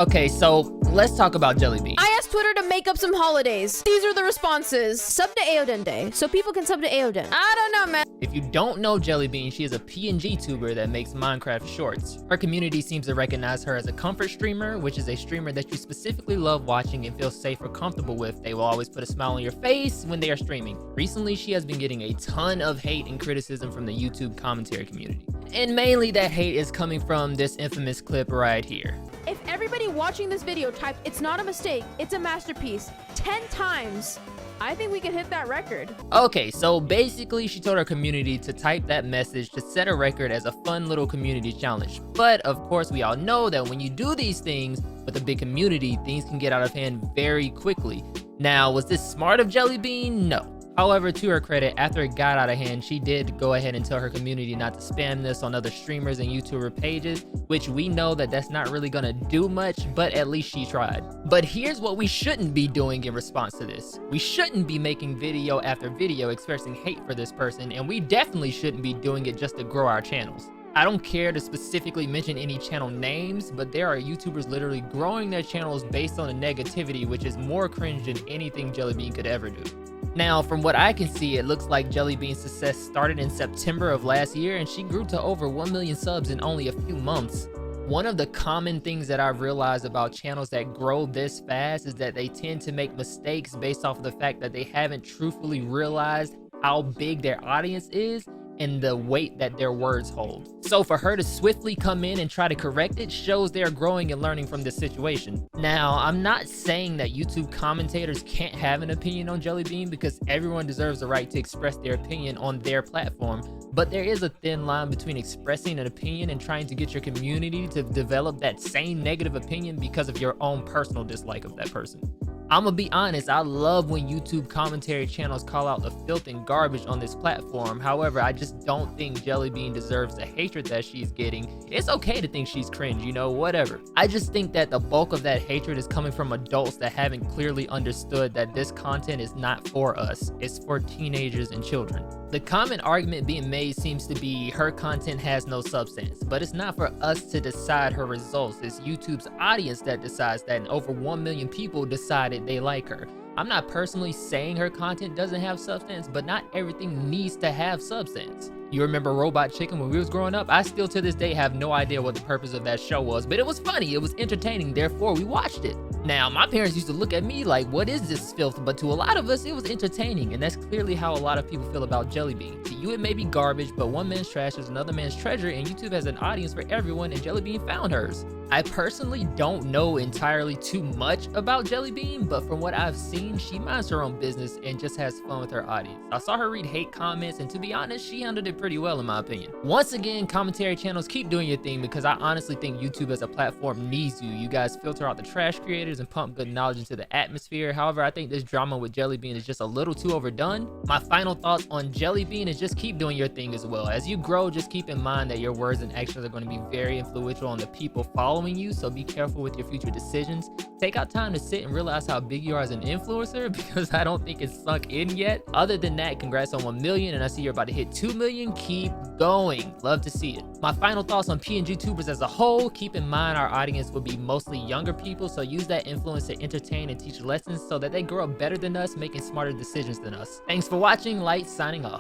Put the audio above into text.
Okay, so let's talk about Jelly Bean. I asked Twitter to make up some holidays. These are the responses. Sub to Aoden Day, so people can sub to Aoden. I don't know, man. If you don't know Jelly Bean, she is a PNG tuber that makes Minecraft shorts. Her community seems to recognize her as a comfort streamer, which is a streamer that you specifically love watching and feel safe or comfortable with. They will always put a smile on your face when they are streaming. Recently, she has been getting a ton of hate and criticism from the YouTube commentary community. And mainly that hate is coming from this infamous clip right here. If everybody watching this video typed, "It's not a mistake, it's a masterpiece," 10 times, I think we could hit that record. Okay, so basically she told her community to type that message to set a record as a fun little community challenge. But of course we all know that when you do these things with a big community, things can get out of hand very quickly. Now, was this smart of Jelly Bean? No. However, to her credit, after it got out of hand, she did go ahead and tell her community not to spam this on other streamers and YouTuber pages, which we know that that's not really gonna do much, but at least she tried. But here's what we shouldn't be doing in response to this. We shouldn't be making video after video expressing hate for this person, and we definitely shouldn't be doing it just to grow our channels. I don't care to specifically mention any channel names, but there are YouTubers literally growing their channels based on the negativity, which is more cringe than anything Jelly Bean could ever do. Now, from what I can see, it looks like Jelly Bean's success started in September of last year, and she grew to over 1 million subs in only a few months. One of the common things that I've realized about channels that grow this fast is that they tend to make mistakes based off of the fact that they haven't truthfully realized how big their audience is and the weight that their words hold. So for her to swiftly come in and try to correct it shows they're growing and learning from this situation. Now, I'm not saying that YouTube commentators can't have an opinion on Jelly Bean, because everyone deserves the right to express their opinion on their platform, but there is a thin line between expressing an opinion and trying to get your community to develop that same negative opinion because of your own personal dislike of that person. I'm gonna be honest, I love when YouTube commentary channels call out the filth and garbage on this platform. However, I just don't think Jelly Bean deserves the hatred that she's getting. It's okay to think she's cringe, you know, whatever. I just think that the bulk of that hatred is coming from adults that haven't clearly understood that this content is not for us. It's for teenagers and children. The common argument being made seems to be her content has no substance, but it's not for us to decide her results. It's YouTube's audience that decides that, and over 1 million people decided they like her. I'm not personally saying her content doesn't have substance, but not everything needs to have substance. You remember Robot Chicken when we was growing up? I still to this day have no idea what the purpose of that show was, but it was funny, it was entertaining, therefore we watched it. Now, my parents used to look at me like, what is this filth? But to a lot of us, it was entertaining, and that's clearly how a lot of people feel about Jelly Bean. To you, it may be garbage, but one man's trash is another man's treasure, and YouTube has an audience for everyone, and Jelly Bean found hers. I personally don't know entirely too much about Jelly Bean, but from what I've seen, she minds her own business and just has fun with her audience. I saw her read hate comments, and to be honest, she handled it pretty well in my opinion. Once again, commentary channels, keep doing your thing, because I honestly think YouTube as a platform needs you. You guys filter out the trash creators and pump good knowledge into the atmosphere. However, I think this drama with Jelly Bean is just a little too overdone. My final thoughts on Jelly Bean is just keep doing your thing as well. As you grow, just keep in mind that your words and actions are going to be very influential on the people following you, so be careful with your future decisions. Take out time to sit and realize how big you are as an influencer, because I don't think it's sunk in yet. Other than that, congrats on 1 million, and I see you're about to hit 2 million. Keep going. Love to see it. My final thoughts on PNG tubers as a whole: keep in mind our audience will be mostly younger people, so use that influence to entertain and teach lessons so that they grow up better than us, making smarter decisions than us. Thanks for watching. Light signing off.